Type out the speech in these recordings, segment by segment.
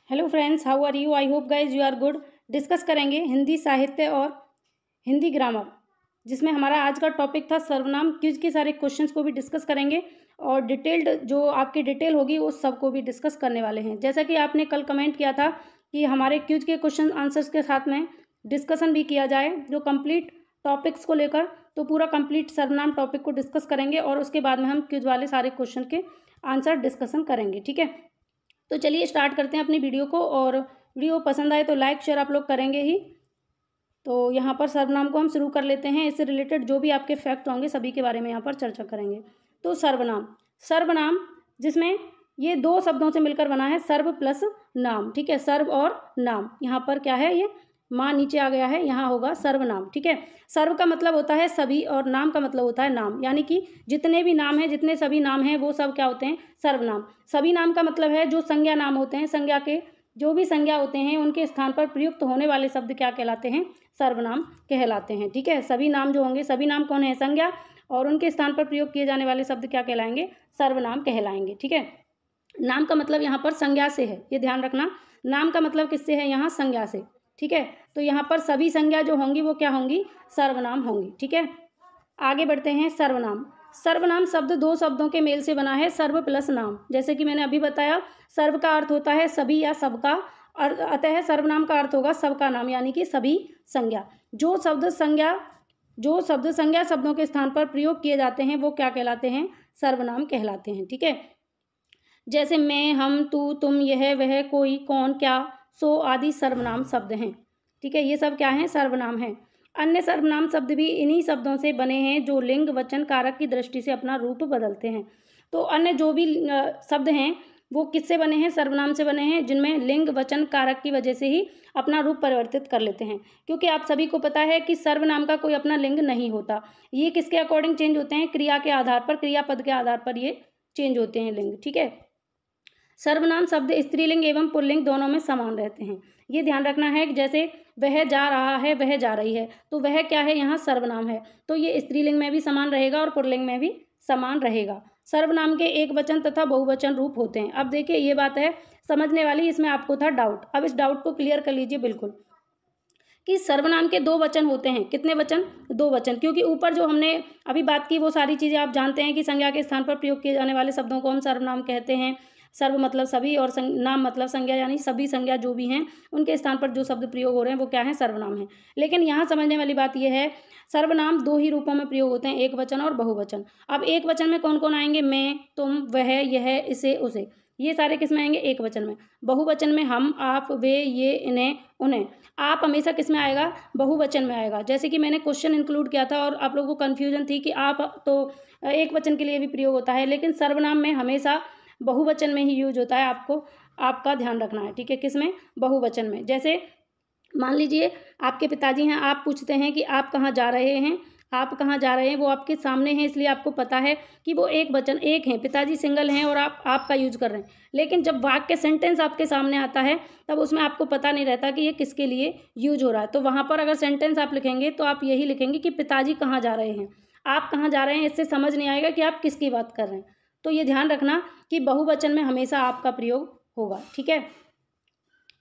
Hello friends, how are you? I hope guys you are good. Discuss करेंगे हिंदी साहित्य और Hindi grammar, जिसमें हमारा आज का टॉपिक था सर्वनाम। क्विज के सारे क्वेश्चंस को भी डिस्कस करेंगे और डिटेल्ड जो आपकी डिटेल होगी उस सब को भी डिस्कस करने वाले हैं। जैसा कि आपने कल कमेंट किया था कि हमारे क्विज के क्वेश्चन आंसर्स के साथ में डिस्कशन भी किया जाए जो कंप्लीट टॉपिक्स को लेकर, तो पूरा कंप्लीट सर्वनाम टॉपिक को डिस्कस करेंगे और उसके बाद में हम क्विज वाले सारे क्वेश्चन के आंसर डिस्कशन करेंगे। ठीक है, तो चलिए स्टार्ट करते हैं अपनी वीडियो को। और वीडियो पसंद आए तो लाइक शेयर आप लोग करेंगे ही। तो यहाँ पर सर्वनाम को हम शुरू कर लेते हैं। इससे रिलेटेड जो भी आपके फैक्ट होंगे सभी के बारे में यहाँ पर चर्चा करेंगे। तो सर्वनाम जिसमें ये दो शब्दों से मिलकर बना है, सर्व प्लस नाम। ठीक है, सर्व और नाम। यहाँ पर क्या है, ये माँ नीचे आ गया है, यहाँ होगा सर्वनाम। ठीक है, सर्व का मतलब होता है सभी और नाम का मतलब होता है नाम, यानी कि जितने भी नाम हैं, जितने सभी नाम हैं वो सब क्या होते हैं, सर्वनाम। सभी नाम का मतलब है जो संज्ञा नाम होते हैं, संज्ञा के जो भी संज्ञा होते हैं उनके स्थान पर प्रयुक्त होने वाले शब्द क्या कहलाते हैं, सर्वनाम कहलाते हैं। ठीक है, सभी नाम जो होंगे, सभी नाम कौन है, संज्ञा, और उनके स्थान पर प्रयोग किए जाने वाले शब्द क्या कहलाएंगे, सर्वनाम कहलाएंगे। ठीक है, नाम का मतलब यहाँ पर संज्ञा से है, ये ध्यान रखना। नाम का मतलब किससे है, यहाँ संज्ञा से। ठीक है, तो यहाँ पर सभी संज्ञा जो होंगी वो क्या होंगी, सर्वनाम होंगी। ठीक है, आगे बढ़ते हैं। सर्वनाम शब्द दो शब्दों के मेल से बना है, सर्व प्लस नाम। जैसे कि मैंने अभी बताया, सर्व का अर्थ होता है सभी या सबका, और अतः सर्वनाम का अर्थ होगा सबका नाम, यानी कि सभी संज्ञा। जो शब्द संज्ञा शब्दों के स्थान पर प्रयोग किए जाते हैं वो क्या कहलाते हैं, सर्वनाम कहलाते हैं। ठीक है, जैसे मैं, हम, तू, तुम, यह, वह, कोई, कौन, क्या, सो आदि सर्वनाम शब्द हैं। ठीक है, ये सब क्या हैं, सर्वनाम हैं। अन्य सर्वनाम शब्द भी इन्हीं शब्दों से बने हैं जो लिंग वचन कारक की दृष्टि से अपना रूप बदलते हैं। तो अन्य जो भी शब्द हैं वो किससे बने हैं, सर्वनाम से बने हैं, जिनमें लिंग वचन कारक की वजह से ही अपना रूप परिवर्तित कर लेते हैं। क्योंकि आप सभी को पता है कि सर्वनाम का कोई अपना लिंग नहीं होता, ये किसके अकॉर्डिंग चेंज होते हैं, क्रिया के आधार पर, क्रियापद के आधार पर ये चेंज होते हैं लिंग। ठीक है, सर्वनाम शब्द स्त्रीलिंग एवं पुल्लिंग दोनों में समान रहते हैं, ये ध्यान रखना है। जैसे वह जा रहा है, वह जा रही है, तो वह क्या है, यहाँ सर्वनाम है, तो ये स्त्रीलिंग में भी समान रहेगा और पुल्लिंग में भी समान रहेगा। सर्वनाम के एक वचन तथा बहुवचन रूप होते हैं। अब देखिए, ये बात है समझने वाली, इसमें आपको था डाउट, अब इस डाउट को क्लियर कर लीजिए बिल्कुल, कि सर्वनाम के दो वचन होते हैं। कितने वचन, दो वचन। क्योंकि ऊपर जो हमने अभी बात की वो सारी चीज़ें आप जानते हैं कि संज्ञा के स्थान पर प्रयोग किए जाने वाले शब्दों को हम सर्वनाम कहते हैं। सर्व मतलब सभी और नाम मतलब संज्ञा, यानी सभी संज्ञा जो भी हैं उनके स्थान पर जो शब्द प्रयोग हो रहे हैं वो क्या है, सर्वनाम है। लेकिन यहाँ समझने वाली बात यह है, सर्वनाम दो ही रूपों में प्रयोग होते हैं, एक वचन और बहुवचन। अब एक वचन में कौन कौन आएंगे, मैं, तुम, वह, यह, इसे, उसे, ये सारे किस में आएंगे, एक वचन में। बहुवचन में हम, आप, वे, ये, इन्हें, उन्हें। आप हमेशा किस में आएगा, बहुवचन में आएगा। जैसे कि मैंने क्वेश्चन इंक्लूड किया था और आप लोगों को कन्फ्यूजन थी कि आप तो एक वचन के लिए भी प्रयोग होता है, लेकिन सर्वनाम में हमेशा बहुवचन में ही यूज होता है, आपका ध्यान रखना है। ठीक है, किस में, बहुवचन में। जैसे मान लीजिए आपके पिताजी हैं, आप पूछते हैं कि आप कहाँ जा रहे हैं, आप कहाँ जा रहे हैं, वो आपके सामने हैं, इसलिए आपको पता है कि वो एक वचन, एक हैं, पिताजी सिंगल हैं और आप आपका यूज कर रहे हैं। लेकिन जब वाक्य सेंटेंस आपके सामने आता है तब उसमें आपको पता नहीं रहता कि ये किसके लिए यूज हो रहा है। तो वहाँ पर अगर सेंटेंस आप लिखेंगे तो आप यही लिखेंगे कि पिताजी कहाँ जा रहे हैं, आप कहाँ जा रहे हैं, इससे समझ नहीं आएगा कि आप किसकी बात कर रहे हैं। तो ये ध्यान रखना कि बहुवचन में हमेशा आपका प्रयोग होगा। ठीक है,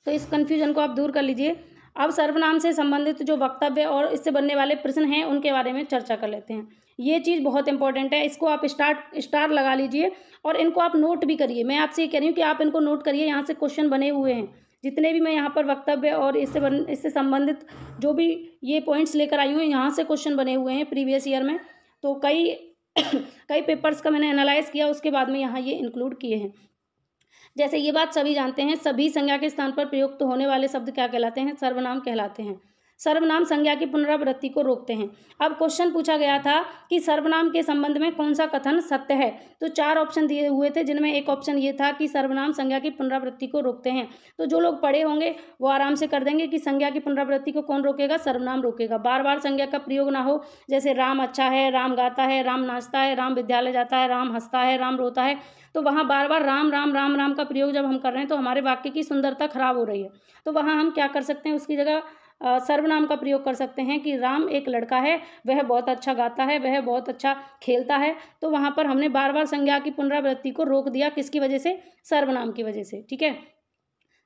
तो इस कन्फ्यूजन को आप दूर कर लीजिए। अब सर्वनाम से संबंधित जो वक्तव्य और इससे बनने वाले प्रश्न हैं उनके बारे में चर्चा कर लेते हैं। ये चीज़ बहुत इंपॉर्टेंट है, इसको आप स्टार लगा लीजिए और इनको आप नोट भी करिए। मैं आपसे ये कह रही हूँ कि आप इनको नोट करिए, यहाँ से क्वेश्चन बने हुए हैं। जितने भी मैं यहाँ पर वक्तव्य और इससे संबंधित जो भी ये पॉइंट्स लेकर आई हूँ, यहाँ से क्वेश्चन बने हुए हैं प्रीवियस ईयर में। तो कई पेपर्स का मैंने एनालाइज किया, उसके बाद में यहाँ ये इंक्लूड किए हैं। जैसे ये बात सभी जानते हैं, सभी संज्ञा के स्थान पर प्रयुक्त होने वाले शब्द क्या कहलाते हैं, सर्वनाम कहलाते हैं। सर्वनाम संज्ञा की पुनरावृत्ति को रोकते हैं। अब क्वेश्चन पूछा गया था कि सर्वनाम के संबंध में कौन सा कथन सत्य है, तो 4 ऑप्शन दिए हुए थे, जिनमें एक ऑप्शन ये था कि सर्वनाम संज्ञा की पुनरावृत्ति को रोकते हैं। तो जो लोग पढ़े होंगे वो आराम से कर देंगे कि संज्ञा की पुनरावृत्ति को कौन रोकेगा, सर्वनाम रोकेगा। बार बार संज्ञा का प्रयोग ना हो, जैसे राम अच्छा है, राम गाता है, राम नाचता है, राम विद्यालय जाता है, राम हंसता है, राम रोता है, तो वहाँ बार बार राम राम राम राम का प्रयोग जब हम कर रहे हैं तो हमारे वाक्य की सुंदरता खराब हो रही है। तो वहाँ हम क्या कर सकते हैं, उसकी जगह सर्वनाम का प्रयोग कर सकते हैं कि राम एक लड़का है, वह बहुत अच्छा गाता है, वह बहुत अच्छा खेलता है। तो वहाँ पर हमने बार बार संज्ञा की पुनरावृत्ति को रोक दिया, किसकी वजह से, सर्वनाम की वजह से। ठीक है,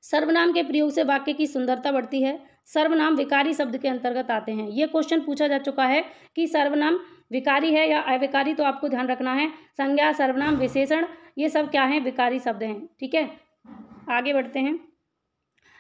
सर्वनाम के प्रयोग से वाक्य की सुंदरता बढ़ती है। सर्वनाम विकारी शब्द के अंतर्गत आते हैं। ये क्वेश्चन पूछा जा चुका है कि सर्वनाम विकारी है या अविकारी, तो आपको ध्यान रखना है। संज्ञा, सर्वनाम, विशेषण, ये सब क्या है? विकारी शब्द हैं। ठीक है, आगे बढ़ते हैं।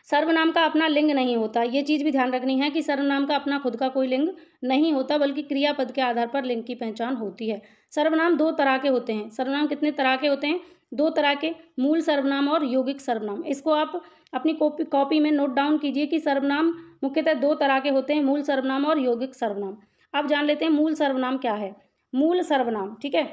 सर्वनाम का अपना लिंग नहीं होता, ये चीज़ भी ध्यान रखनी है कि सर्वनाम का अपना खुद का कोई लिंग नहीं होता, बल्कि क्रियापद के आधार पर लिंग की पहचान होती है। सर्वनाम दो तरह के होते हैं। सर्वनाम कितने तरह के होते हैं? दो तरह के, मूल सर्वनाम और यौगिक सर्वनाम। इसको आप अपनी कॉपी में नोट डाउन कीजिए कि सर्वनाम मुख्यतः दो तरह के होते हैं, मूल सर्वनाम और यौगिक सर्वनाम। अब जान लेते हैं मूल सर्वनाम क्या है। मूल सर्वनाम, ठीक है,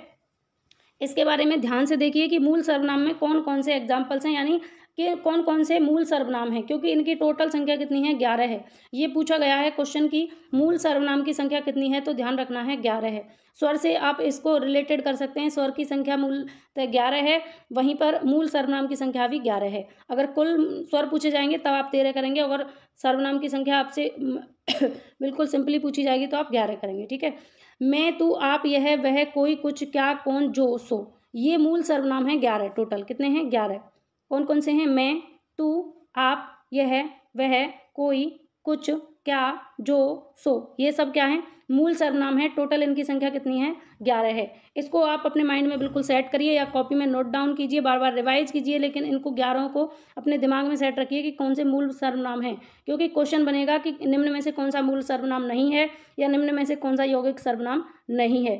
इसके बारे में ध्यान से देखिए कि मूल सर्वनाम में कौन कौन से एग्जाम्पल्स हैं, यानी कि कौन कौन से मूल सर्वनाम हैं, क्योंकि इनकी टोटल संख्या कितनी है? 11 है। ये पूछा गया है क्वेश्चन की मूल सर्वनाम की संख्या कितनी है, तो ध्यान रखना है 11 है। स्वर से आप इसको रिलेटेड कर सकते हैं। स्वर की संख्या मूल 11 है, वहीं पर मूल सर्वनाम की संख्या भी 11 है। अगर कुल स्वर पूछे जाएंगे तब आप 13 करेंगे, अगर सर्वनाम की संख्या आपसे बिल्कुल सिंपली पूछी जाएगी तो आप 11 करेंगे। ठीक है, मैं, तू, आप, यह, वह, कोई, कुछ, क्या, कौन, जो, सो, ये मूल सर्वनाम है 11। टोटल कितने हैं? 11। कौन कौन से हैं? मैं, तू, आप, यह, वह, कोई, कुछ, क्या, जो, सो, ये सब क्या है? मूल सर्वनाम है। टोटल इनकी संख्या कितनी है? 11 है। इसको आप अपने माइंड में बिल्कुल सेट करिए या कॉपी में नोट डाउन कीजिए, बार बार रिवाइज कीजिए, लेकिन इनको 11 को अपने दिमाग में सेट रखिए कि कौन से मूल सर्वनाम है, क्योंकि क्वेश्चन बनेगा कि निम्न में से कौन सा मूल सर्वनाम नहीं है या निम्न में से कौन सा यौगिक सर्वनाम नहीं है।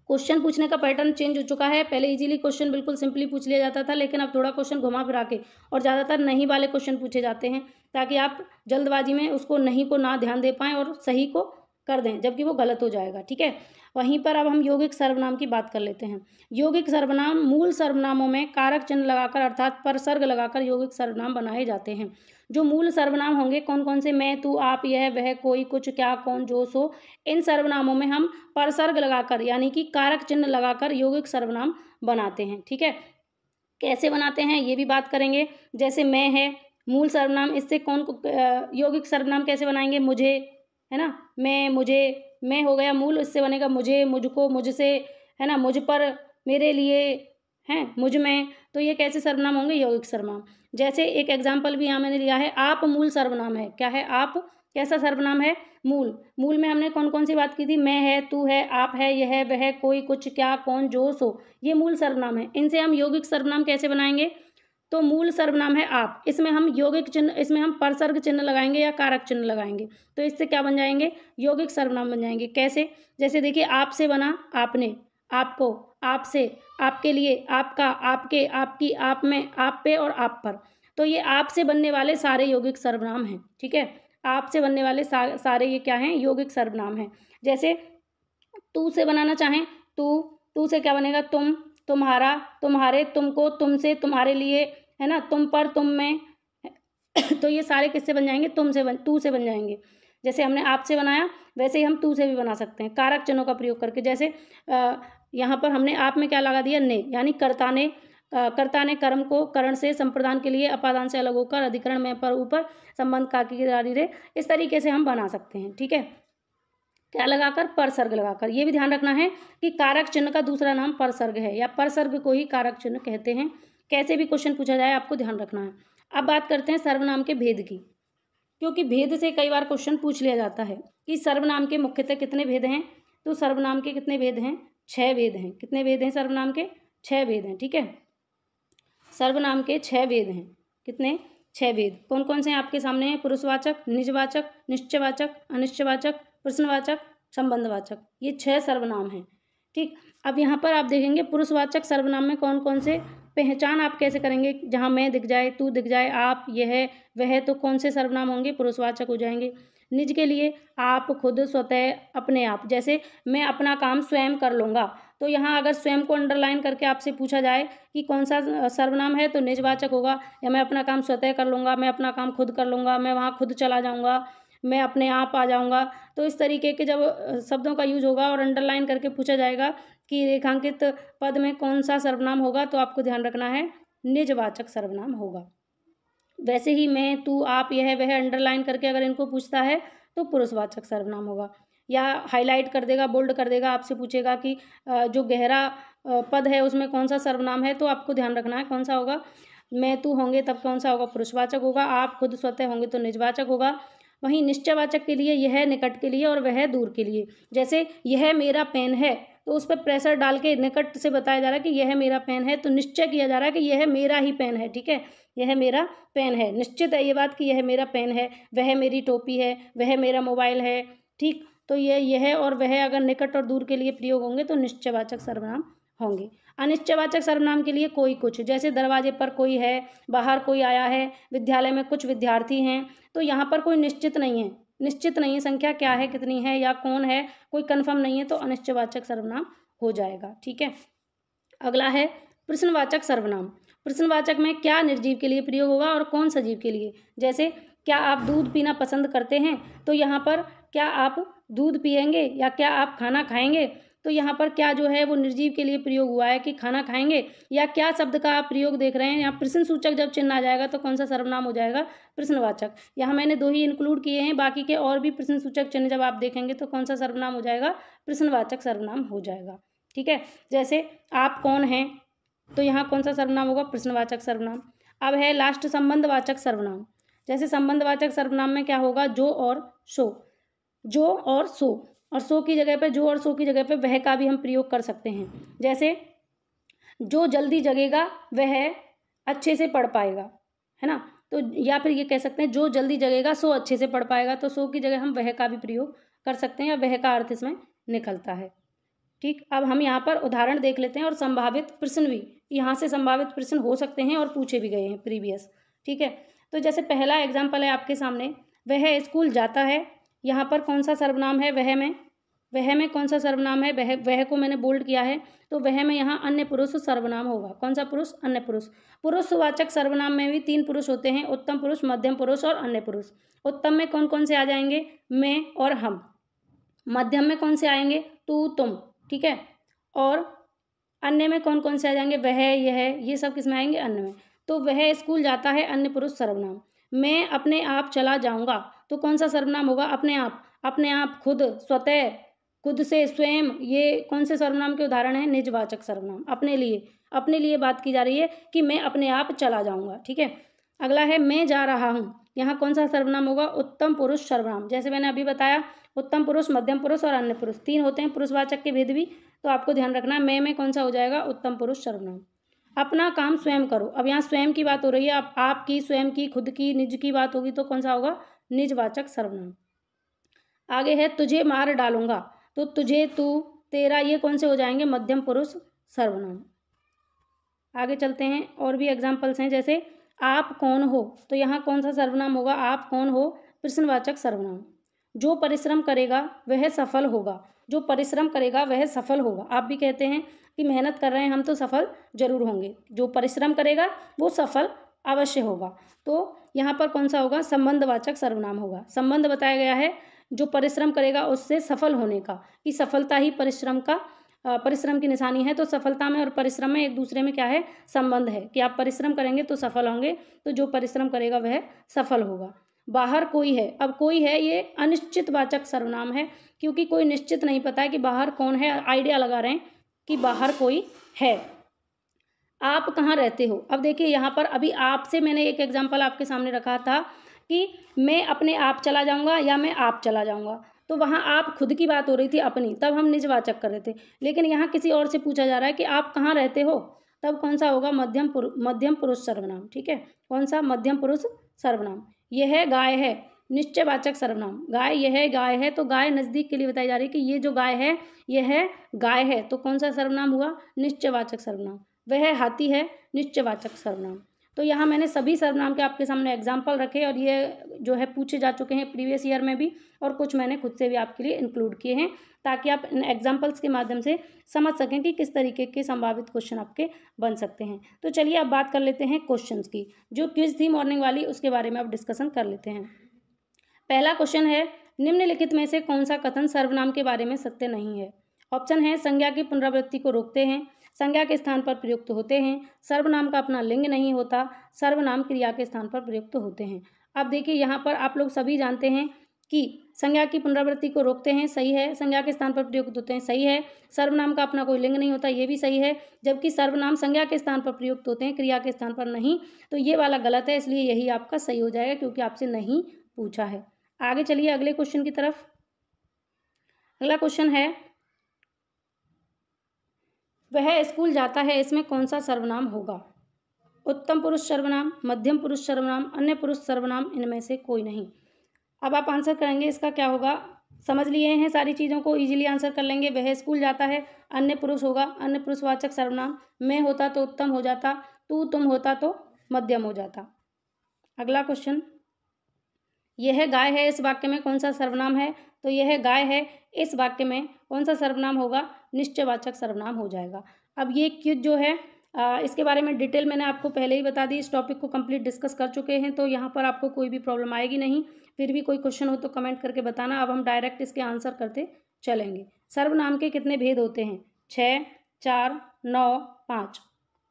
क्वेश्चन पूछने का पैटर्न चेंज हो चुका है। पहले इजीली क्वेश्चन बिल्कुल सिंपली पूछ लिया जाता था, लेकिन अब थोड़ा क्वेश्चन घुमा फिरा के और ज़्यादातर नहीं वाले क्वेश्चन पूछे जाते हैं, ताकि आप जल्दबाजी में उसको नहीं को ना ध्यान दे पाएँ और सही को कर दें, जबकि वो गलत हो जाएगा। ठीक है, वहीं पर अब हम यौगिक सर्वनाम की बात कर लेते हैं। यौगिक सर्वनाम मूल सर्वनामों में कारक चिन्ह लगाकर अर्थात परसर्ग लगाकर यौगिक सर्वनाम बनाए जाते हैं। जो मूल सर्वनाम होंगे कौन कौन से? मैं, तू, आप, यह, वह, कोई, कुछ, क्या, कौन, जो, सो, इन सर्वनामों में हम परसर्ग लगाकर यानी कि कारक चिन्ह लगाकर यौगिक सर्वनाम बनाते हैं। ठीक है, कैसे बनाते हैं ये भी बात करेंगे। जैसे मैं है मूल सर्वनाम, इससे कौन यौगिक सर्वनाम कैसे बनाएंगे? मुझे, है ना, मैं, मुझे, मैं हो गया मूल, इससे बनेगा मुझे, मुझको, मुझसे, है ना, मुझ पर, मेरे लिए, हैं, मुझ में, तो ये कैसे सर्वनाम होंगे? यौगिक सर्वनाम। जैसे एक एग्जाम्पल भी यहाँ मैंने लिया है, आप मूल सर्वनाम है। क्या है? आप कैसा सर्वनाम है? मूल। मूल में हमने कौन कौन सी बात की थी? मैं है, तू है, आप है, यह, वह, कोई, कुछ, क्या, कौन, जो, सो, ये मूल सर्वनाम है। इनसे हम यौगिक सर्वनाम कैसे बनाएंगे? तो मूल सर्वनाम है आप, इसमें हम यौगिक चिन्ह, इसमें हम परसर्ग चिन्ह लगाएंगे या कारक चिन्ह लगाएंगे, तो इससे क्या बन जाएंगे? यौगिक सर्वनाम बन जाएंगे। कैसे? जैसे देखिए, आपसे बना आपने, आपको, आपसे, आपके लिए, आपका, आपके, आपकी, आप में, आप पे और आप पर, तो ये आपसे बनने वाले सारे यौगिक सर्वनाम हैं। ठीक है, आपसे बनने वाले सारे ये क्या हैं? यौगिक सर्वनाम हैं। जैसे तू से बनाना चाहें, तू, तू से क्या बनेगा? तुम, तुम्हारा, तुम्हारे, तुमको, तुमसे, तुम्हारे लिए, है ना, तुम पर, तुम में, तो ये सारे किससे बन जाएंगे? तू से बन जाएंगे। जैसे हमने आपसे बनाया, वैसे ही हम तू से भी बना सकते हैं कारक चिन्हों का प्रयोग करके। जैसे यहाँ पर हमने आप में क्या लगा दिया? ने, यानी कर्ता ने, कर्ता ने कर्म को करण से संप्रदान के लिए अपादान से अलग होकर अधिकरण में पर ऊपर संबंध का की रे, इस तरीके से हम बना सकते हैं। ठीक है, क्या लगाकर? परसर्ग लगाकर। ये भी ध्यान रखना है कि कारक चिन्ह का दूसरा नाम परसर्ग है या परसर्ग को ही कारक चिन्ह कहते हैं। कैसे भी क्वेश्चन पूछा जाए आपको ध्यान रखना है। अब बात करते हैं सर्वनाम के भेद की, क्योंकि भेद से कई बार क्वेश्चन पूछ लिया जाता है कि सर्वनाम के मुख्यतः कितने भेद हैं। तो सर्वनाम के कितने भेद हैं? 6 भेद हैं। कितने भेद हैं सर्वनाम के? 6 भेद हैं। ठीक है, सर्वनाम के 6 भेद हैं। कितने? 6 भेद। कौन कौन से हैं आपके सामने हैं? पुरुषवाचक, निजवाचक, निश्चयवाचक, अनिश्चयवाचक, प्रश्नवाचक, संबंधवाचक, ये 6 सर्वनाम हैं। ठीक, अब यहाँ पर आप देखेंगे पुरुषवाचक सर्वनाम में कौन कौन से, पहचान आप कैसे करेंगे? जहाँ मैं दिख जाए, तू दिख जाए, आप, यह, वह, तो कौन से सर्वनाम होंगे? पुरुषवाचक हो जाएंगे। निज के लिए आप, खुद, स्वतः, अपने आप। जैसे मैं अपना काम स्वयं कर लूँगा, तो यहाँ अगर स्वयं को अंडरलाइन करके आपसे पूछा जाए कि कौन सा सर्वनाम है, तो निजवाचक होगा। या मैं अपना काम स्वतः कर लूँगा, मैं अपना काम खुद कर लूँगा, मैं वहाँ खुद चला जाऊँगा, मैं अपने आप आ जाऊँगा। तो इस तरीके के जब शब्दों का यूज होगा और अंडरलाइन करके पूछा जाएगा कि रेखांकित पद में कौन सा सर्वनाम होगा, तो आपको ध्यान रखना है निजवाचक सर्वनाम होगा। वैसे ही मैं, तू, आप, यह, वह अंडरलाइन करके अगर इनको पूछता है तो पुरुषवाचक सर्वनाम होगा। या हाईलाइट कर देगा, बोल्ड कर देगा, आपसे पूछेगा कि जो गहरा पद है उसमें कौन सा सर्वनाम है, तो आपको ध्यान रखना है कौन सा होगा? मैं तू होंगे तब कौन सा होगा, पुरुषवाचक होगा। आप खुद स्वतः होंगे तो निजवाचक होगा। वहीं निश्चयवाचक के लिए यह निकट के लिए और वह दूर के लिए। जैसे यह मेरा पेन है, तो उस पर प्रेशर डाल के निकट से बताया जा रहा है कि यह मेरा पेन है, तो निश्चय किया जा रहा है कि यह मेरा ही पेन है। ठीक है, यह मेरा पेन है, निश्चित है ये बात कि यह मेरा पेन है। वह मेरी टोपी है, वह मेरा मोबाइल है। ठीक, तो यह और वह अगर निकट और दूर के लिए प्रयोग होंगे तो निश्चयवाचक सर्वनाम होंगे। अनिश्चयवाचक सर्वनाम के लिए कोई कुछ, जैसे दरवाजे पर कोई है, बाहर कोई आया है, विद्यालय में कुछ विद्यार्थी हैं, तो यहाँ पर कोई निश्चित नहीं है, निश्चित नहीं है संख्या क्या है, कितनी है या कौन है, कोई कन्फर्म नहीं है, तो अनिश्चयवाचक सर्वनाम हो जाएगा। ठीक है, अगला है प्रश्नवाचक सर्वनाम। प्रश्नवाचक में क्या निर्जीव के लिए प्रयोग होगा और कौन सजीव के लिए। जैसे क्या आप दूध पीना पसंद करते हैं, तो यहाँ पर क्या आप दूध पिएंगे या क्या आप खाना खाएंगे, तो यहाँ पर क्या जो है वो निर्जीव के लिए प्रयोग हुआ है कि खाना खाएंगे, या क्या शब्द का आप प्रयोग देख रहे हैं। यहाँ प्रश्न सूचक जब चिन्ह आ जाएगा तो कौन सा सर्वनाम हो जाएगा, प्रश्नवाचक। यहाँ मैंने 2 ही इंक्लूड किए हैं, बाकी के और भी प्रश्न सूचक चिन्ह जब आप देखेंगे तो कौन सा सर्वनाम हो जाएगा, प्रश्नवाचक सर्वनाम हो जाएगा। ठीक है, जैसे आप कौन हैं, तो यहाँ कौन सा सर्वनाम होगा, प्रश्नवाचक सर्वनाम। अब है लास्ट संबंधवाचक सर्वनाम। जैसे संबंधवाचक सर्वनाम में क्या होगा, जो और सो, जो और सो, और सो की जगह पे, जो और सो की जगह पे वह का भी हम प्रयोग कर सकते हैं। जैसे जो जल्दी जगेगा वह अच्छे से पढ़ पाएगा, है ना, तो या फिर ये कह सकते हैं जो जल्दी जगेगा सो अच्छे से पढ़ पाएगा, तो सो की जगह हम वह का भी प्रयोग कर सकते हैं या वह का अर्थ इसमें निकलता है। ठीक, अब हम यहाँ पर उदाहरण देख लेते हैं और संभावित प्रश्न भी, यहाँ से संभावित प्रश्न हो सकते हैं और पूछे भी गए हैं प्रीवियस। ठीक है, तो जैसे पहला एग्जाम्पल है आपके सामने, वह स्कूल जाता है, यहाँ पर कौन सा सर्वनाम है, वह में कौन सा सर्वनाम है, वह को मैंने बोल्ड किया है, तो वह में यहाँ अन्य पुरुष सर्वनाम होगा। कौन सा पुरुष, अन्य पुरुष। पुरुषवाचक सर्वनाम में भी 3 पुरुष होते हैं, उत्तम पुरुष, मध्यम पुरुष और अन्य पुरुष। उत्तम में कौन कौन से आ जाएंगे, मैं और हम। मध्यम में कौन से आएंगे, तू तुम। ठीक है, और अन्य में कौन कौन से आ जाएंगे, वह यह, ये सब किस में आएंगे, अन्य में। तो वह स्कूल जाता है, अन्य पुरुष सर्वनाम। मैं अपने आप चला जाऊंगा, तो कौन सा सर्वनाम होगा, अपने आप। अपने आप, खुद, स्वतः, खुद से, स्वयं, ये कौन से सर्वनाम के उदाहरण हैं, निजवाचक सर्वनाम। अपने लिए, अपने लिए बात की जा रही है कि मैं अपने आप चला जाऊंगा। ठीक है, अगला है मैं जा रहा हूँ, यहाँ कौन सा सर्वनाम होगा, उत्तम पुरुष सर्वनाम। जैसे मैंने अभी बताया, उत्तम पुरुष, मध्यम पुरुष और अन्य पुरुष 3 होते हैं पुरुषवाचक के भेद भी, तो आपको ध्यान रखना है मैं में कौन सा हो जाएगा, उत्तम पुरुष सर्वनाम। अपना काम स्वयं करो, अब यहाँ स्वयं की बात हो रही है, अब आपकी, स्वयं की, खुद की, निज की बात होगी तो कौन सा होगा, निजवाचक सर्वनाम। आगे है तुझे मार डालूंगा, तो तुझे, तू, तेरा, ये कौन से हो जाएंगे, मध्यम पुरुष सर्वनाम। आगे चलते हैं, और भी एग्जाम्पल्स हैं। जैसे आप कौन हो, तो यहाँ कौन सा सर्वनाम होगा, आप कौन हो, प्रश्नवाचक सर्वनाम। जो परिश्रम करेगा वह सफल होगा, जो परिश्रम करेगा वह सफल होगा। आप भी कहते हैं कि मेहनत कर रहे हैं हम तो सफल जरूर होंगे, जो परिश्रम करेगा वो सफल अवश्य होगा। तो यहाँ पर कौन सा होगा, संबंधवाचक सर्वनाम होगा। संबंध बताया गया है जो परिश्रम करेगा उससे सफल होने का, कि सफलता ही परिश्रम की निशानी है। तो सफलता में और परिश्रम में एक दूसरे में क्या है, संबंध है, कि आप परिश्रम करेंगे तो सफल होंगे, तो जो परिश्रम करेगा वह सफल होगा। बाहर कोई है, अब कोई है ये अनिश्चितवाचक सर्वनाम है, क्योंकि कोई निश्चित नहीं पता है कि बाहर कौन है, आइडिया लगा रहे हैं कि बाहर कोई है। आप कहाँ रहते हो, अब देखिए यहाँ पर अभी आपसे मैंने एक एग्जाम्पल आपके सामने रखा था कि मैं अपने आप चला जाऊँगा या मैं आप चला जाऊँगा, तो वहाँ आप खुद की बात हो रही थी अपनी, तब हम निजवाचक कर रहे थे। लेकिन यहाँ किसी और से पूछा जा रहा है कि आप कहाँ रहते हो, तब कौन सा होगा, मध्यम पुरुष सर्वनाम। ठीक है, कौन सा, मध्यम पुरुष सर्वनाम। यह गाय है, निश्चयवाचक सर्वनाम। गाय, यह गाय है, तो गाय नज़दीक के लिए बताई जा रही है कि ये जो गाय है यह गाय है, तो कौन सा सर्वनाम हुआ, निश्चयवाचक सर्वनाम। वह हाथी है, निश्चयवाचक सर्वनाम। तो यहाँ मैंने सभी सर्वनाम के आपके सामने एग्जाम्पल रखे, और ये जो है पूछे जा चुके हैं प्रीवियस ईयर में भी, और कुछ मैंने खुद से भी आपके लिए इंक्लूड किए हैं, ताकि आप इन एग्जाम्पल्स के माध्यम से समझ सकें कि किस तरीके के संभावित क्वेश्चन आपके बन सकते हैं। तो चलिए अब बात कर लेते हैं क्वेश्चंस की। जो क्विज थी मॉर्निंग वाली, उसके बारे में अब डिस्कशन कर लेते हैं। पहला क्वेश्चन है, निम्नलिखित में से कौन सा कथन सर्वनाम के बारे में सत्य नहीं है। ऑप्शन है, संज्ञा की पुनरावृत्ति को रोकते हैं, संज्ञा के स्थान पर प्रयुक्त होते हैं, सर्वनाम का अपना लिंग नहीं होता, सर्वनाम क्रिया के स्थान पर प्रयुक्त होते हैं। अब देखिए यहाँ पर आप लोग सभी जानते हैं की संज्ञा की पुनरावृत्ति को रोकते हैं, सही है। संज्ञा के स्थान पर प्रयुक्त होते हैं, सही है। सर्वनाम का अपना कोई लिंग नहीं होता, ये भी सही है। जबकि सर्वनाम संज्ञा के स्थान पर प्रयुक्त होते हैं, क्रिया के स्थान पर नहीं, तो ये वाला गलत है, इसलिए यही आपका सही हो जाएगा क्योंकि आपसे नहीं पूछा है। आगे चलिए अगले क्वेश्चन की तरफ। अगला क्वेश्चन है, वह स्कूल जाता है, इसमें कौन सा सर्वनाम होगा? उत्तम पुरुष सर्वनाम, मध्यम पुरुष सर्वनाम, अन्य पुरुष सर्वनाम, इनमें से कोई नहीं। अब आप आंसर करेंगे, इसका क्या होगा? समझ लिए हैं सारी चीज़ों को, इजीली आंसर कर लेंगे। वह स्कूल जाता है, अन्य पुरुष होगा, अन्य पुरुषवाचक सर्वनाम। मैं होता तो उत्तम हो जाता, तू तुम होता तो मध्यम हो जाता। अगला क्वेश्चन, यह गाय है, इस वाक्य में कौन सा सर्वनाम है? तो यह गाय है, इस वाक्य में कौन सा सर्वनाम होगा? निश्चयवाचक सर्वनाम हो जाएगा। अब ये क्विज जो है इसके बारे में डिटेल मैंने आपको पहले ही बता दी, इस टॉपिक को कंप्लीट डिस्कस कर चुके हैं, तो यहाँ पर आपको कोई भी प्रॉब्लम आएगी नहीं। फिर भी कोई क्वेश्चन हो तो कमेंट करके बताना। अब हम डायरेक्ट इसके आंसर करते चलेंगे। सर्वनाम के कितने भेद होते हैं? 6, 4, 9, 5।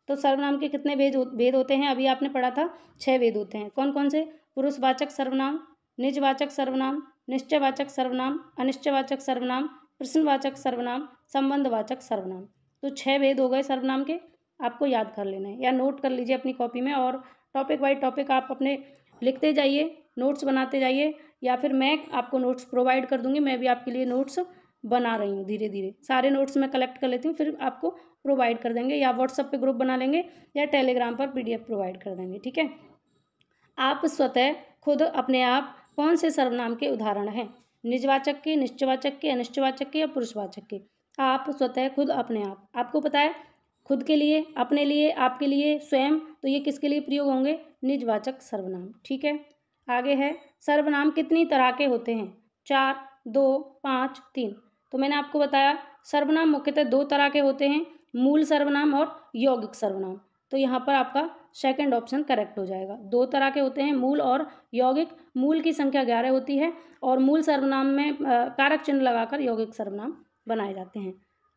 तो सर्वनाम के कितने भेद होते हैं? अभी आपने पढ़ा था 6 भेद होते हैं। कौन कौन से? पुरुषवाचक सर्वनाम, निजवाचक सर्वनाम, निश्चयवाचक सर्वनाम, अनिश्चयवाचक सर्वनाम, प्रश्नवाचक सर्वनाम, संबंधवाचक सर्वनाम। तो 6 भेद हो गए सर्वनाम के, आपको याद कर लेना है या नोट कर लीजिए अपनी कॉपी में, और टॉपिक बाय टॉपिक आप अपने लिखते जाइए, नोट्स बनाते जाइए, या फिर मैं आपको नोट्स प्रोवाइड कर दूंगी। मैं भी आपके लिए नोट्स बना रही हूँ धीरे धीरे, सारे नोट्स मैं कलेक्ट कर लेती हूँ, फिर आपको प्रोवाइड कर देंगे, या व्हाट्सएप पे ग्रुप बना लेंगे या टेलीग्राम पर PDF प्रोवाइड कर देंगे, ठीक है। आप स्वतः खुद अपने आप कौन से सर्वनाम के उदाहरण हैं? निजवाचक के, निश्चयवाचक के, अनिश्चयवाचक के या पुरुषवाचक के? आप स्वतः खुद अपने आप, आपको पता है खुद के लिए, अपने लिए, आपके लिए, स्वयं, तो ये किसके लिए प्रयोग होंगे? निजवाचक सर्वनाम, ठीक है। आगे है, सर्वनाम कितनी तरह के होते हैं? 4, 2, 5, 3। तो मैंने आपको बताया सर्वनाम मुख्यतः 2 तरह के होते हैं, मूल सर्वनाम और यौगिक सर्वनाम। तो यहाँ पर आपका सेकंड ऑप्शन करेक्ट हो जाएगा। 2 तरह के होते हैं, मूल और यौगिक। मूल की संख्या 11 होती है और मूल सर्वनाम में कारक चिन्ह लगाकर यौगिक सर्वनाम बनाए जाते हैं।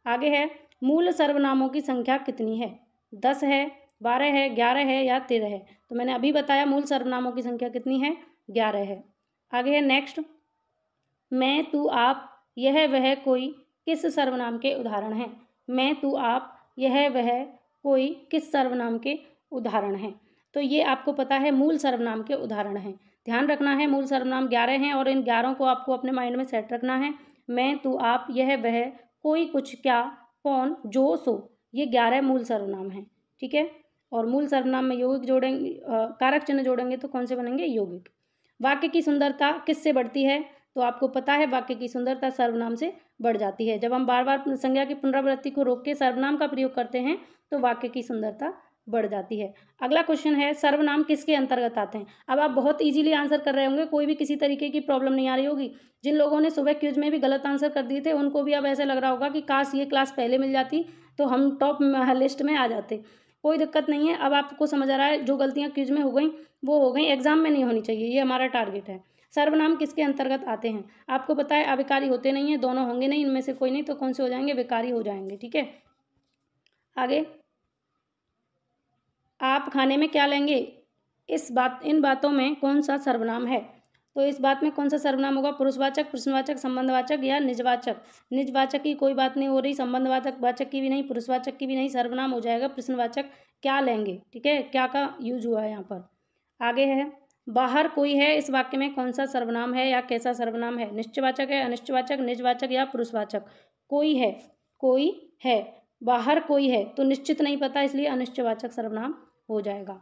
आगे है, मूल सर्वनामों की संख्या कितनी है? 10 है, 12 है, 11 है या 13 है? तो मैंने अभी बताया मूल सर्वनामों की संख्या कितनी है? 11 है। आगे है नेक्स्ट, मैं, तू, आप, यह, वह, कोई किस सर्वनाम के उदाहरण हैं? मैं, तू, आप, यह, वह, कोई किस सर्वनाम के उदाहरण हैं? तो ये आपको पता है मूल सर्वनाम के उदाहरण हैं। ध्यान रखना है मूल सर्वनाम 11 हैं और इन 11 को आपको अपने माइंड में सेट रखना है। मैं, तू, आप, यह, वह, कोई, कुछ, क्या, कौन, जो, सो, ये 11 मूल सर्वनाम हैं, ठीक है। और मूल सर्वनाम में यौगिक जोड़ेंगे, कारक चिन्ह जोड़ेंगे तो कौन से बनेंगे? यौगिक। वाक्य की सुंदरता किससे बढ़ती है? तो आपको पता है वाक्य की सुंदरता सर्वनाम से बढ़ जाती है। जब हम बार बार संज्ञा की पुनरावृत्ति को रोक के सर्वनाम का प्रयोग करते हैं तो वाक्य की सुंदरता बढ़ जाती है। अगला क्वेश्चन है, सर्वनाम किसके अंतर्गत आते हैं? अब आप बहुत इजीली आंसर कर रहे होंगे, कोई भी किसी तरीके की प्रॉब्लम नहीं आ रही होगी। जिन लोगों ने सुबह क्विज में भी गलत आंसर कर दिए थे उनको भी अब ऐसे लग रहा होगा कि काश ये क्लास पहले मिल जाती तो हम टॉप लिस्ट में आ जाते। कोई दिक्कत नहीं है, अब आपको समझ आ रहा है जो गलतियां क्विज में हो गई वो हो गई, एग्जाम में नहीं होनी चाहिए, ये हमारा टारगेट है। सर्वनाम किसके अंतर्गत आते हैं? आपको पता है अविकारी होते नहीं है, दोनों होंगे नहीं, इनमें से कोई नहीं, तो कौन से हो जाएंगे? विकारी हो जाएंगे, ठीक है। आगे, आप खाने में क्या लेंगे? इन बातों में कौन सा सर्वनाम है? तो इस बात में कौन सा सर्वनाम होगा? पुरुषवाचक, प्रश्नवाचक, संबंधवाचक या निजवाचक? निजवाचक की कोई बात नहीं हो रही, संबंधवाचक की भी नहीं, पुरुषवाचक की भी नहीं, सर्वनाम हो जाएगा प्रश्नवाचक, क्या लेंगे, ठीक है। क्या का यूज हुआ है यहाँ पर। आगे है, बाहर कोई है, इस वाक्य में कौन सा सर्वनाम है या कैसा सर्वनाम है? निश्चयवाचक है, अनिश्चयवाचक, निजवाचक या पुरुषवाचक? कोई है, कोई है, बाहर कोई है, तो निश्चित नहीं पता इसलिए अनिश्चयवाचक सर्वनाम हो जाएगा।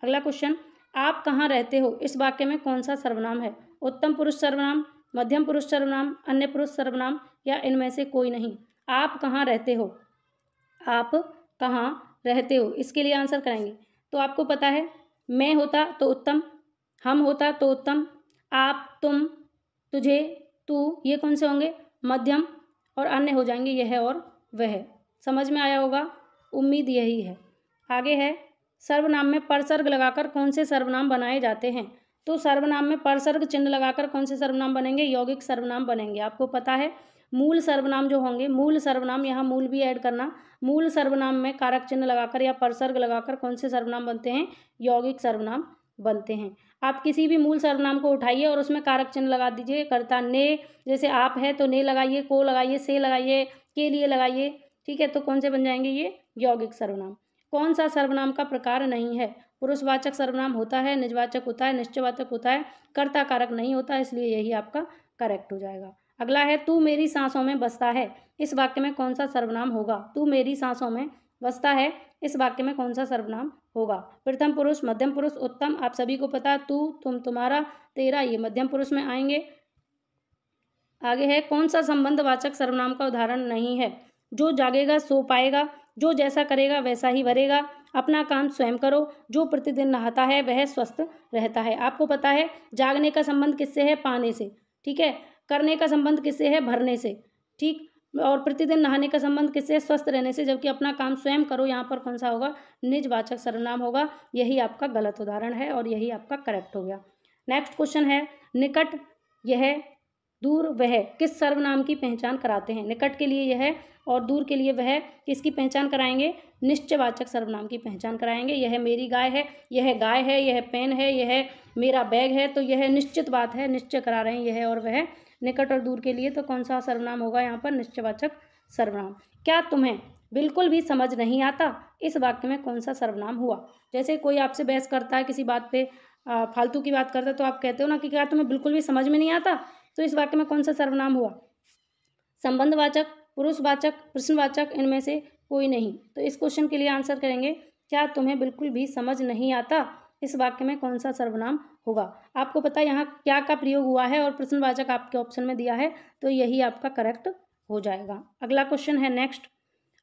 अगला क्वेश्चन, आप कहाँ रहते हो, इस वाक्य में कौन सा सर्वनाम है? उत्तम पुरुष सर्वनाम, मध्यम पुरुष सर्वनाम, अन्य पुरुष सर्वनाम या इनमें से कोई नहीं? आप कहाँ रहते हो, आप कहाँ रहते हो, इसके लिए आंसर करेंगे। तो आपको पता है मैं होता तो उत्तम, हम होता तो उत्तम, आप, तुम, तुझे, तू, ये कौन से होंगे? मध्यम, और अन्य हो जाएंगे यह और वह। समझ में आया होगा, उम्मीद यही है। आगे है, सर्वनाम में परसर्ग लगाकर कौन से सर्वनाम बनाए जाते हैं? तो सर्वनाम में परसर्ग चिन्ह लगाकर कौन से सर्वनाम बनेंगे? यौगिक सर्वनाम बनेंगे। आपको पता है मूल सर्वनाम जो होंगे, मूल सर्वनाम, यहाँ मूल भी ऐड करना, मूल सर्वनाम में कारक चिन्ह लगाकर या परसर्ग लगाकर कौन से सर्वनाम बनते हैं? यौगिक सर्वनाम बनते हैं। आप किसी भी मूल सर्वनाम को उठाइए और उसमें कारक चिन्ह लगा दीजिए। कर्ता ने, जैसे आप है तो ने लगाइए, को लगाइए, से लगाइए, के लिए लगाइए, ठीक है। तो कौन से बन जाएंगे ये? यौगिक सर्वनाम। कौन सा सर्वनाम का प्रकार नहीं है? पुरुषवाचक सर्वनाम होता है, निजवाचक होता है, निश्चयवाचक होता है, कर्ता कारक नहीं होता, इसलिए यही आपका करेक्ट हो जाएगा। अगला है तू मेरी सांसों में बसता है। इस वाक्य में कौन सा सर्वनाम होगा? तू मेरी सांसों में बसता है, इस वाक्य में कौन सा सर्वनाम होगा? प्रथम पुरुष, मध्यम पुरुष, उत्तम। आप सभी को पता, तू, तुम, तुम्हारा, तेरा, ये मध्यम पुरुष में आएंगे। आगे है कौन सा संबंधवाचक सर्वनाम का उदाहरण नहीं है? जो जागेगा सो पाएगा, जो जैसा करेगा वैसा ही भरेगा, अपना काम स्वयं करो, जो प्रतिदिन नहाता है वह स्वस्थ रहता है। आपको पता है जागने का संबंध किससे है? पाने से, ठीक है। करने का संबंध किससे है? भरने से, ठीक। और प्रतिदिन नहाने का संबंध किससे? स्वस्थ रहने से। जबकि अपना काम स्वयं करो यहाँ पर कौन सा होगा? निजवाचक सर्वनाम होगा। यही आपका गलत उदाहरण है और यही आपका करेक्ट हो गया। नेक्स्ट क्वेश्चन है निकट, यह, दूर, वह किस सर्वनाम की पहचान कराते हैं? निकट के लिए यह और दूर के लिए वह किसकी पहचान कराएंगे? निश्चयवाचक सर्वनाम की पहचान कराएंगे। यह मेरी गाय है, यह गाय है, यह पेन है, यह मेरा बैग है, तो यह निश्चित बात है, निश्चय करा रहे हैं यह और वह। निकट और दूर के लिए तो कौन सा सर्वनाम होगा यहाँ पर? निश्चयवाचक सर्वनाम। क्या तुम्हें बिल्कुल भी समझ नहीं आता? इस वाक्य में कौन सा सर्वनाम हुआ? जैसे कोई आपसे बहस करता है किसी बात पे, फालतू की बात करता है, तो आप कहते हो ना कि क्या तुम्हें बिल्कुल भी समझ में नहीं आता? तो इस वाक्य में कौन सा सर्वनाम हुआ? संबंधवाचक, पुरुषवाचक, प्रश्नवाचक, इनमें से कोई नहीं। तो इस क्वेश्चन के लिए आंसर करेंगे क्या तुम्हें बिल्कुल भी समझ नहीं आता? इस वाक्य में कौन सा सर्वनाम होगा? आपको पता है यहाँ क्या का प्रयोग हुआ है और प्रश्नवाचक आपके ऑप्शन में दिया है, तो यही आपका करेक्ट हो जाएगा। अगला क्वेश्चन है नेक्स्ट,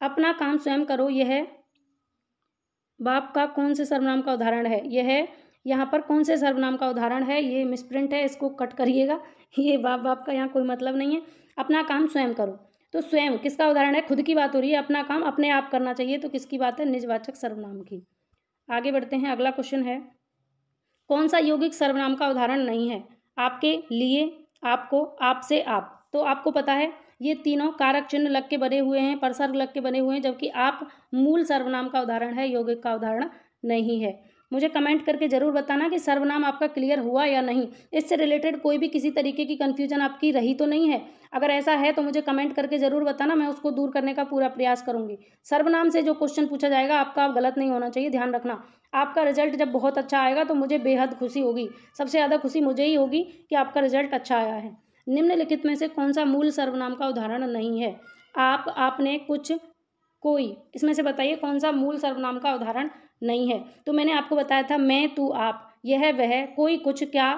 अपना काम स्वयं करो, यह बाप का कौन से सर्वनाम का उदाहरण है? यह यहाँ पर कौन से सर्वनाम का उदाहरण है? ये मिसप्रिंट है, इसको कट करिएगा। ये बाप का यहाँ कोई मतलब नहीं है। अपना काम स्वयं करो, तो स्वयं किसका उदाहरण है? खुद की बात हो रही है। अपना काम अपने आप करना चाहिए, तो किसकी बात है? निजवाचक सर्वनाम की। आगे बढ़ते हैं। अगला क्वेश्चन है कौन सा यौगिक सर्वनाम का उदाहरण नहीं है? आपके लिए, आपको, आपसे, आप। तो आपको पता है ये तीनों कारक चिन्ह लग के बने हुए हैं, परसर्ग लग के बने हुए हैं, जबकि आप मूल सर्वनाम का उदाहरण है, यौगिक का उदाहरण नहीं है। मुझे कमेंट करके जरूर बताना कि सर्वनाम आपका क्लियर हुआ या नहीं। इससे रिलेटेड कोई भी किसी तरीके की कन्फ्यूजन आपकी रही तो नहीं है? अगर ऐसा है तो मुझे कमेंट करके जरूर बताना, मैं उसको दूर करने का पूरा प्रयास करूंगी। सर्वनाम से जो क्वेश्चन पूछा जाएगा आपका आप गलत नहीं होना चाहिए, ध्यान रखना। आपका रिजल्ट जब बहुत अच्छा आएगा तो मुझे बेहद खुशी होगी। सबसे ज़्यादा खुशी मुझे ही होगी कि आपका रिजल्ट अच्छा आया है। निम्नलिखित में से कौन सा मूल सर्वनाम का उदाहरण नहीं है? आप, आपने, कुछ, कोई, इसमें से बताइए कौन सा मूल सर्वनाम का उदाहरण नहीं है? तो मैंने आपको बताया था मैं, तू, आप, यह, वह, कोई, कुछ, क्या,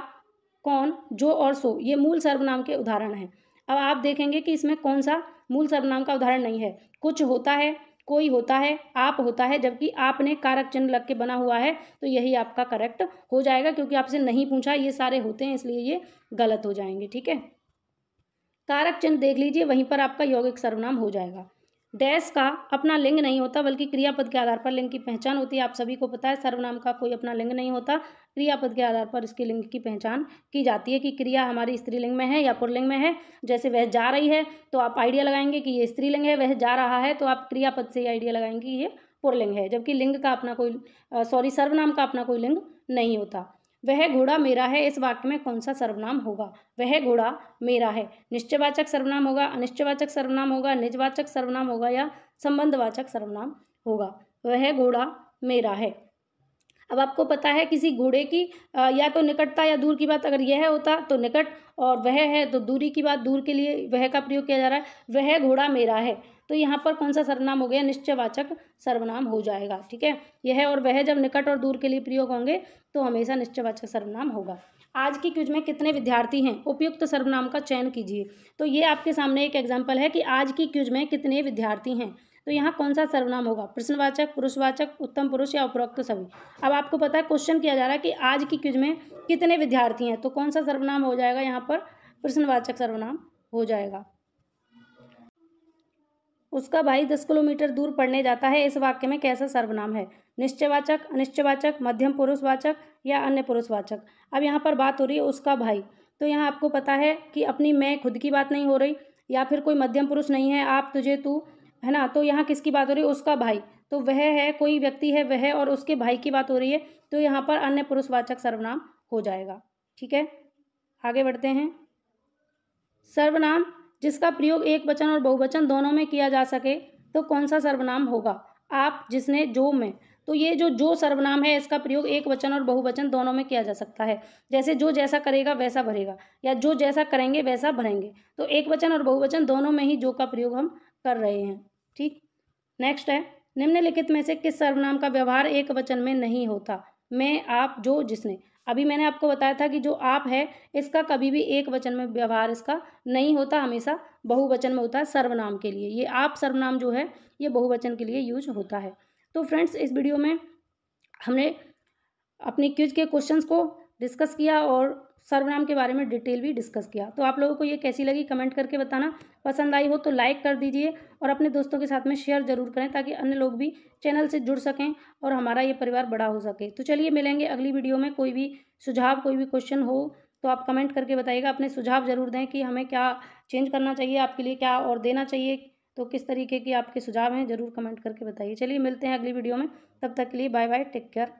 कौन, जो और सो, ये मूल सर्वनाम के उदाहरण हैं। अब आप देखेंगे कि इसमें कौन सा मूल सर्वनाम का उदाहरण नहीं है। कुछ होता है, कोई होता है, आप होता है, जबकि आपने कारक चिन्ह लग के बना हुआ है, तो यही आपका करेक्ट हो जाएगा। क्योंकि आपसे नहीं पूछा, ये सारे होते हैं, इसलिए ये गलत हो जाएंगे, ठीक है। कारक चिन्ह देख लीजिए, वहीं पर आपका यौगिक सर्वनाम हो जाएगा। डैश का अपना लिंग नहीं होता, बल्कि क्रियापद के आधार पर लिंग की पहचान होती है। आप सभी को पता है सर्वनाम का कोई अपना लिंग नहीं होता, क्रियापद के आधार पर इसके लिंग की पहचान की जाती है कि क्रिया हमारी स्त्रीलिंग में है या पुल्लिंग में है। जैसे वह जा रही है तो आप आइडिया लगाएंगे कि ये स्त्रीलिंग है, वह जा रहा है तो आप क्रियापद से आइडिया लगाएंगे कि ये पुल्लिंग है। जबकि लिंग का अपना कोई सर्वनाम का अपना कोई लिंग नहीं होता। वह घोड़ा मेरा है, इस वाक्य में कौन सा सर्वनाम होगा? वह घोड़ा मेरा है निश्चयवाचक सर्वनाम होगा, अनिश्चयवाचक सर्वनाम होगा, निजवाचक सर्वनाम होगा या संबंधवाचक सर्वनाम होगा? वह घोड़ा मेरा है। अब आपको पता है किसी घोड़े की या तो निकटता या दूर की बात, अगर यह होता तो निकट, और वह है तो दूरी की बात, दूर के लिए वह का प्रयोग किया जा रहा है। वह घोड़ा मेरा है, तो यहाँ पर कौन सा सर्वनाम हो गया? निश्चयवाचक सर्वनाम हो जाएगा, ठीक है। यह और वह जब निकट और दूर के लिए प्रयोग होंगे तो हमेशा निश्चयवाचक सर्वनाम होगा। आज की क्विज में कितने विद्यार्थी हैं? उपयुक्त सर्वनाम का चयन कीजिए। तो ये आपके सामने एक एग्जाम्पल है कि आज की क्विज में कितने विद्यार्थी हैं। तो यहाँ कौन सा सर्वनाम होगा? प्रश्नवाचक, पुरुषवाचक, उत्तम पुरुष या उपरोक्त सभी। अब आपको पता है क्वेश्चन किया जा रहा है कि आज की क्विज में कितने विद्यार्थी हैं, तो कौन सा सर्वनाम हो जाएगा? यहाँ पर प्रश्नवाचक सर्वनाम हो जाएगा। उसका भाई 10 किलोमीटर दूर पढ़ने जाता है, इस वाक्य में कैसा सर्वनाम है? निश्चयवाचक, अनिश्चयवाचक, मध्यम पुरुषवाचक या अन्य पुरुषवाचक। अब यहाँ पर बात हो रही है उसका भाई, तो यहाँ आपको पता है कि अपनी मैं खुद की बात नहीं हो रही, या फिर कोई मध्यम पुरुष नहीं है, आप, तुझे, तू, है ना। तो यहाँ किसकी बात हो रही है? उसका भाई। तो वह है, कोई व्यक्ति है वह और उसके भाई की बात हो रही है, तो यहाँ पर अन्य पुरुषवाचक सर्वनाम हो जाएगा। ठीक है, आगे बढ़ते हैं। सर्वनाम जिसका प्रयोग एक वचन और बहुवचन दोनों में किया जा सके तो कौन सा सर्वनाम होगा? आप, जिसने, जो, में। तो ये जो सर्वनाम है इसका प्रयोग एक वचन और बहुवचन दोनों में किया जा सकता है। जैसे जो जैसा करेगा वैसा भरेगा, या जो जैसा करेंगे वैसा भरेंगे। तो एक वचन और बहुवचन दोनों में ही जो का प्रयोग हम कर रहे हैं। ठीक, नेक्स्ट है, निम्नलिखित में से किस सर्वनाम का व्यवहार एक वचन में नहीं होता? मैं, आप, जो, जिसने। अभी मैंने आपको बताया था कि जो आप है इसका कभी भी एक वचन में व्यवहार इसका नहीं होता, हमेशा बहुवचन में होता है सर्वनाम के लिए। ये आप सर्वनाम जो है ये बहुवचन के लिए यूज होता है। तो फ्रेंड्स, इस वीडियो में हमने अपनी क्विज के क्वेश्चंस को डिस्कस किया और सर्वनाम के बारे में डिटेल भी डिस्कस किया। तो आप लोगों को ये कैसी लगी कमेंट करके बताना। पसंद आई हो तो लाइक कर दीजिए और अपने दोस्तों के साथ में शेयर ज़रूर करें ताकि अन्य लोग भी चैनल से जुड़ सकें और हमारा ये परिवार बड़ा हो सके। तो चलिए मिलेंगे अगली वीडियो में। कोई भी सुझाव, कोई भी क्वेश्चन हो तो आप कमेंट करके बताइएगा। अपने सुझाव ज़रूर दें कि हमें क्या चेंज करना चाहिए, आपके लिए क्या और देना चाहिए। तो किस तरीके के आपके सुझाव हैं ज़रूर कमेंट करके बताइए। चलिए मिलते हैं अगली वीडियो में, तब तक के लिए बाय बाय, टेक केयर।